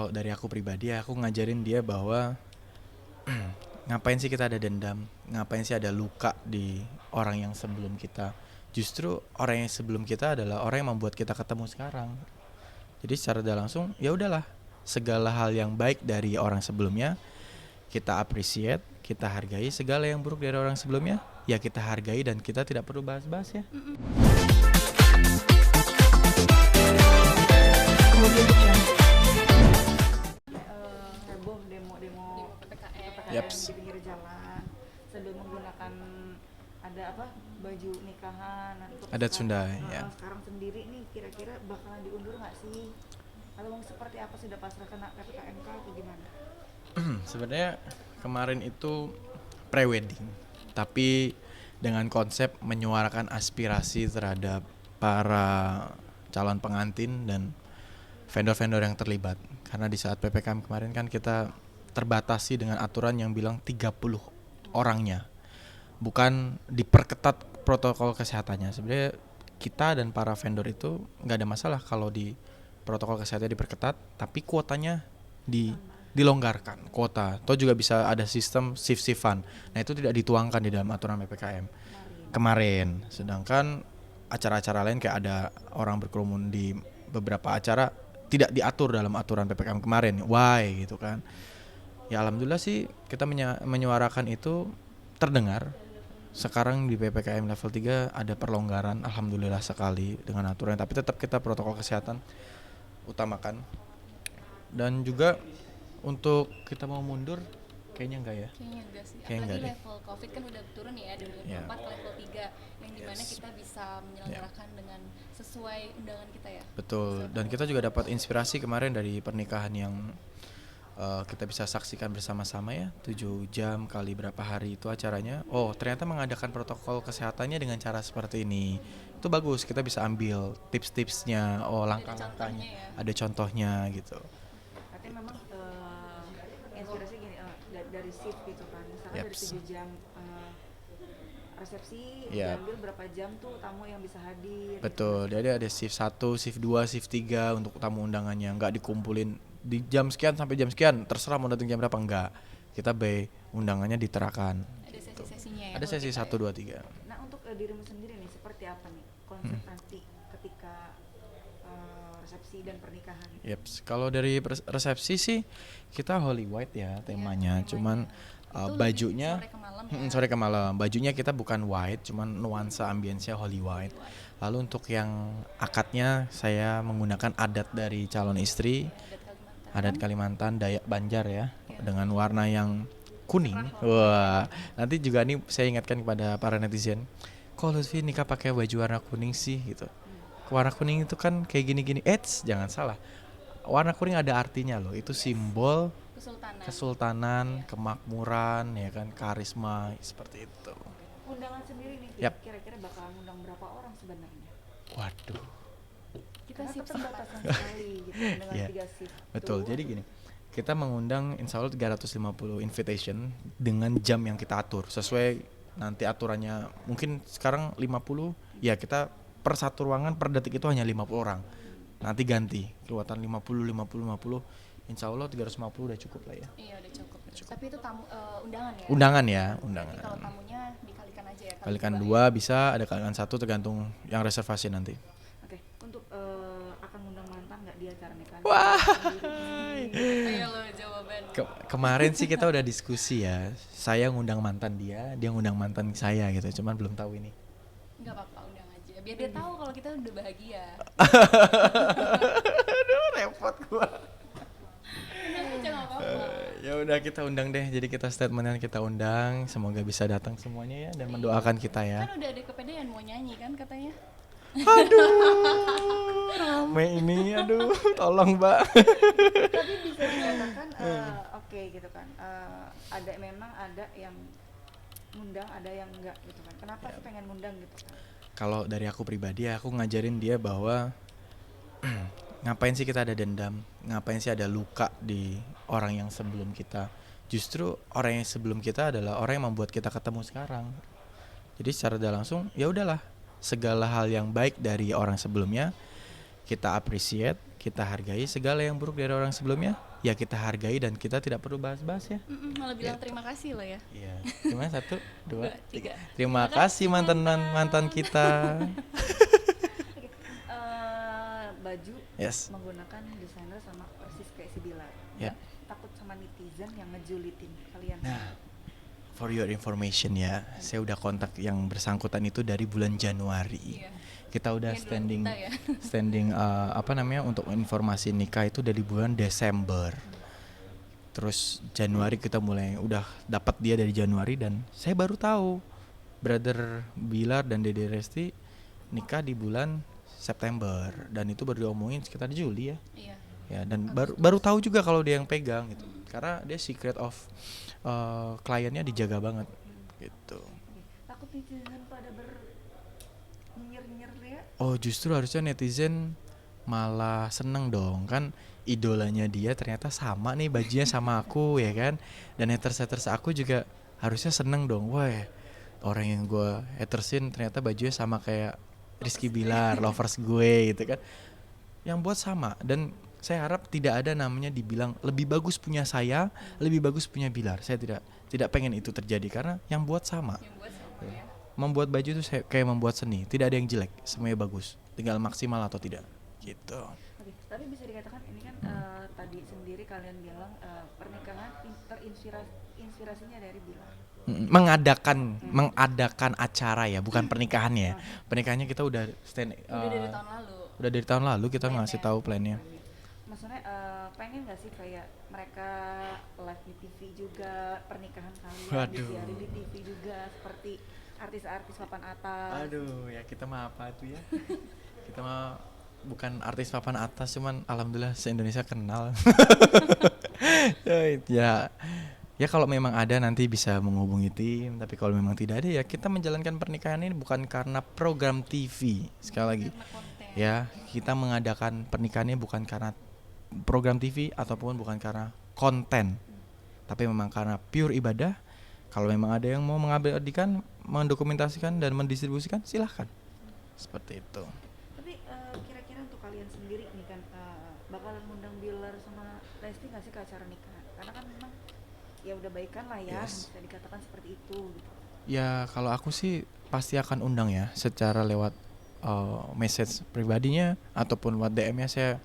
Kalau dari aku pribadi, aku ngajarin dia bahwa ngapain sih kita ada dendam, ngapain sih ada luka di orang yang sebelum kita. Justru orang yang sebelum kita adalah orang yang membuat kita ketemu sekarang. Jadi secara tidak langsung, ya udahlah, segala hal yang baik dari orang sebelumnya kita appreciate, kita hargai. Segala yang buruk dari orang sebelumnya ya kita hargai, dan kita tidak perlu bahas-bahas ya. Heboh demo PPKM Yaps. di pinggir jalan sambil menggunakan ada apa baju nikahan untuk Adat Sunda ya. Sekarang sendiri nih kira-kira bakalan diundur nggak sih atau mau seperti apa, sudah pasrah kena PPKMK atau gimana? Sebenarnya kemarin itu pre-wedding, tapi dengan konsep menyuarakan aspirasi terhadap para calon pengantin dan vendor-vendor yang terlibat. Karena di saat PPKM kemarin kan kita terbatasi dengan aturan yang bilang 30 orangnya. Bukan diperketat protokol kesehatannya. Sebenarnya kita dan para vendor itu nggak ada masalah kalau di protokol kesehatannya diperketat, tapi kuotanya dilonggarkan kuota. Atau juga bisa ada sistem shift-shiftan. Nah itu tidak dituangkan di dalam aturan PPKM kemarin. Sedangkan acara-acara lain kayak ada orang berkerumun di beberapa acara tidak diatur dalam aturan PPKM kemarin. Why gitu kan. Ya alhamdulillah sih kita menyuarakan itu terdengar. Sekarang di PPKM level 3 ada perlonggaran, alhamdulillah sekali dengan aturan, tapi tetap kita protokol kesehatan utamakan. Dan juga untuk kita mau mundur kayaknya enggak ya. Kayaknya enggak sih. Kayaknya Apalagi enggak deh. level COVID kan udah turun ya dari level 4 ke level 3 yang dimana Yes. kita bisa menyelenggarakan dengan sesuai undangan kita ya. Betul. Dan kita juga dapat inspirasi kemarin dari pernikahan yang kita bisa saksikan bersama-sama ya, 7 jam kali berapa hari itu acaranya. Oh ternyata mengadakan protokol kesehatannya dengan cara seperti ini. Itu bagus, kita bisa ambil tips-tipsnya, langkah-langkahnya, ada contohnya gitu. Berarti memang inspirasi gini dari shift gitu kan, misalnya dari Yaps. 7 jam resepsi Yap. diambil berapa jam tuh tamu yang bisa hadir. Betul, jadi ada shift 1, shift 2, shift 3 untuk tamu undangannya. Nggak dikumpulin di jam sekian sampai jam sekian, terserah mau datang jam berapa, enggak. Kita by undangannya diterakan. Ada sesi-sesinya ya. Ada kalau sesi kita 1, 2, 3. Nah untuk dirimu sendiri nih seperti apa nih konsep nanti ketika resepsi dan pernikahan? Yaps. Kalau dari resepsi sih kita holy white ya temanya, cuman Itu bajunya lebih sore ke malam ya. sore ke malam. Bajunya kita bukan white, cuman nuansa ambience-nya holy white. Lalu untuk yang akadnya saya menggunakan adat dari calon istri, adat Kalimantan, Dayak Banjar ya, dengan warna yang kuning. Wah, nanti juga nih saya ingatkan kepada para netizen, kok Lutfi nikah pakai baju warna kuning sih gitu. Warna kuning itu kan kayak gini-gini. Jangan salah. Warna kuning ada artinya loh. Itu simbol kesultanan, kemakmuran, ya kan, karisma seperti itu. Undangan sendiri nih Yap. kira-kira bakal undang berapa orang sebenarnya? Waduh. Kita Karena sip keterbatasan sekali gitu dengan Iya. 3 shift. Betul. Jadi gini, kita mengundang insya Allah 350 invitation dengan jam yang kita atur sesuai nanti aturannya. Mungkin sekarang 50, ya kita per satu ruangan per detik itu hanya 50 orang. Nanti ganti kelewatan 50 50. Insya Allah 350 udah cukup lah ya. Iya udah cukup. Tapi itu tamu undangan ya. Undangan ya, Jadi undangan. kalau tamunya dikalikan aja ya. Kalikan dua 2 bisa, ada kalikan 1 tergantung yang reservasi nanti. Oke, untuk akan undang mantan nggak di acara nikahan? Wah. Ayo lo jawaban. Kemarin sih kita udah diskusi ya. Saya ngundang mantan dia ngundang mantan saya gitu. Cuman belum tahu ini. Enggak apa-apa, undang aja. Biar dia tahu kalau kita udah bahagia. Aduh, repot gua. Undang aja enggak apa-apa. Ya udah kita undang deh. Jadi kita statementnya kita undang. Semoga bisa datang semuanya ya dan mendoakan kita ya. Kan udah ada kepedean mau nyanyi kan katanya. Aduh, rame ini. Aduh, tolong, Mbak. Tapi bisa dikatakan oke gitu kan. Memang ada yang ngundang, ada yang enggak gitu kan. Kenapa sih pengen ngundang gitu kan? Kalau dari aku pribadi, aku ngajarin dia bahwa ngapain sih kita ada dendam, ngapain sih ada luka di orang yang sebelum kita. Justru orang yang sebelum kita adalah orang yang membuat kita ketemu sekarang. Jadi secara tidak langsung, ya udahlah, segala hal yang baik dari orang sebelumnya kita appreciate, kita hargai. Segala yang buruk dari orang sebelumnya ya kita hargai dan kita tidak perlu bahas-bahas ya. Malah bilang Gitu. terima kasih loh ya. Iya. Gimana? 1, 2, 3. 3. Terima kasih mantan kita. Oke, baju Yes. menggunakan desainer sama persis kayak si Bilar. Ya. Takut sama netizen yang ngejulitin kalian. Nah, for your information ya, saya udah kontak yang bersangkutan itu dari bulan Januari. Iya. Kita udah Ini duluan kita ya. standing apa namanya untuk informasi nikah itu dari bulan Desember. Terus Januari kita mulai udah dapat dia dari Januari dan saya baru tahu brother Bilar dan Dede Resti nikah di bulan September dan itu baru diomongin sekitar Juli ya. Iya. Ya dan baru tahu juga kalau dia yang pegang gitu. Karena dia secret of kliennya dijaga banget gitu. Oke, takut netizen pada nyinyir-nyinyir dia. Oh justru harusnya netizen malah seneng dong kan idolanya dia ternyata sama nih bajunya sama aku ya kan dan haters aku juga harusnya seneng dong wah orang yang gue hatersin ternyata bajunya sama kayak Rizky Bilar lovers gue gitu kan yang buat sama dan saya harap tidak ada namanya dibilang lebih bagus punya saya lebih bagus punya Bilar saya tidak pengen itu terjadi karena yang buat sama Yang buat sama ya. membuat baju itu kayak membuat seni tidak ada yang jelek semuanya bagus tinggal maksimal atau tidak gitu. Oke, tapi bisa dikatakan ini kan tadi sendiri kalian bilang pernikahan inspirasinya dari Bilar. Mengadakan acara ya bukan pernikahannya ya. Pernikahannya kita udah Udah dari tahun lalu. udah dari tahun lalu kita Plannya. ngasih tahu plannya. Maksudnya pengen gak sih kayak mereka live di TV juga pernikahan kalian Waduh. disiarin di TV juga seperti artis-artis papan atas. Aduh ya kita mah apa tuh ya kita mah bukan artis papan atas cuman alhamdulillah se-Indonesia kenal. Ya kalau memang ada nanti bisa menghubungi tim tapi kalau memang tidak ada ya kita menjalankan pernikahan ini bukan karena program TV sekali lagi Karena konten. ya kita mengadakan pernikahannya bukan karena program TV ataupun bukan karena konten tapi memang karena pure ibadah. Kalau memang ada yang mau mengabadikan mendokumentasikan dan mendistribusikan silahkan seperti itu. Tapi kira-kira untuk kalian sendiri nih kan bakalan ngundang Bilar sama Lesti nggak sih ke acara nikahan? Karena kan memang ya udah baikan lah ya, Yes. bisa dikatakan seperti itu gitu. Ya kalau aku sih pasti akan undang ya secara lewat message pribadinya ataupun lewat DM-nya saya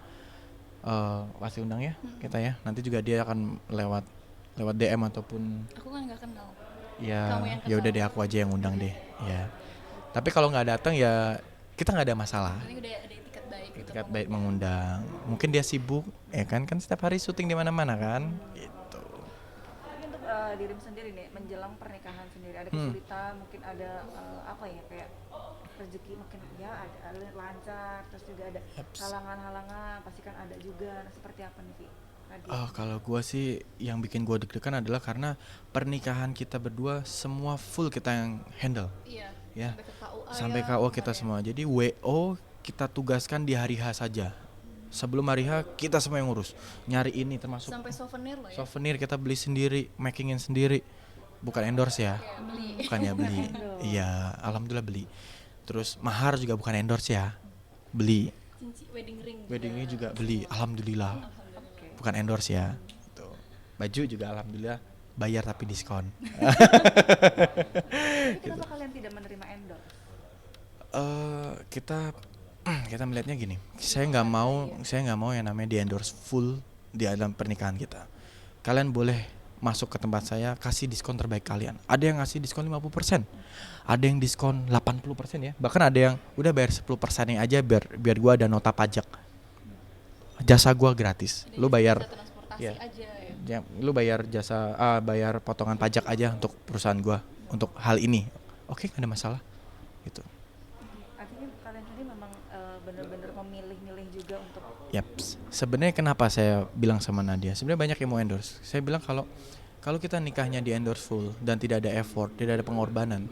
pasti undang ya kita ya. Nanti juga dia akan lewat DM ataupun Aku kan nggak kenal. ya Kamu yang ya udah kesal. deh aku aja yang undang deh ya. Tapi kalau nggak datang ya kita nggak ada masalah. Ini udah ada etiket baik gitu. Etikat baik mengundang. Mungkin dia sibuk ya kan setiap hari syuting di mana-mana kan gitu. Tapi untuk dirimu sendiri nih menjelang pernikahan sendiri ada kesulitan, mungkin ada apa ya kayak rezeki mungkin ya ada lancar, terus juga ada halangan-halangan pasti kan ada juga. Nah, seperti apa nih Vi? Tadi. Kalau gua sih yang bikin gua deg-degan adalah karena pernikahan kita berdua semua full kita yang handle Iya. ya. Sampai ke KUA. Sampai ya, KO kita kemarin. semua. Jadi WO kita tugaskan di hari H saja. Sebelum hari H kita semua yang ngurus. Nyari ini termasuk Sampai souvenir loh ya. souvenir kita beli sendiri, makingin sendiri. Bukan endorse ya. Kayak beli. Bukan ya beli. Iya, alhamdulillah beli. Terus mahar juga bukan endorse ya. Beli. Cincin wedding ring. Weddingnya juga beli. Alhamdulillah. Oke. Bukan endorse ya. Tuh. Baju juga alhamdulillah bayar tapi diskon. Tapi kenapa kalian tidak menerima endorse? Kita melihatnya gini, saya nggak mau yang namanya di endorse full di dalam pernikahan kita. Kalian boleh masuk ke tempat saya kasih diskon terbaik kalian. Ada yang ngasih diskon 50%, ada yang diskon 80% ya. Bahkan ada yang udah bayar 10% aja biar gua ada nota pajak. Jasa gua gratis. Jadi Lu bayar jasa transportasi ya. aja ya. lu bayar bayar potongan pajak aja untuk perusahaan gua untuk hal ini. Oke, nggak ada masalah. Gitu. Artinya kalian sendiri memang benar-benar memilih-milih juga untuk Yaps. Sebenarnya kenapa saya bilang sama Nadia? Sebenarnya banyak yang mau endorse. Saya bilang kalau kita nikahnya di endorse full dan tidak ada effort, tidak ada pengorbanan,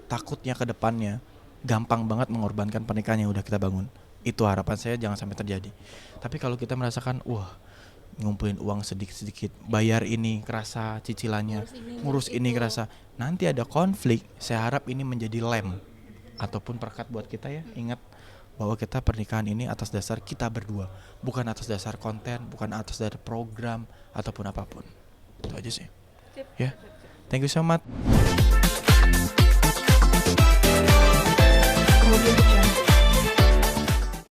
takutnya ke depannya gampang banget mengorbankan pernikahan yang udah kita bangun. Itu harapan saya jangan sampai terjadi. Tapi kalau kita merasakan, wah, ngumpulin uang sedikit-sedikit, bayar ini kerasa cicilannya, ngurus ini kerasa, nanti ada konflik. Saya harap ini menjadi lem ataupun perekat buat kita ya. Ingat bahwa kita pernikahan ini atas dasar kita berdua, bukan atas dasar konten, bukan atas dasar program ataupun apapun. Itu aja sih. Sip, Ya. sip, sip. Thank you so much.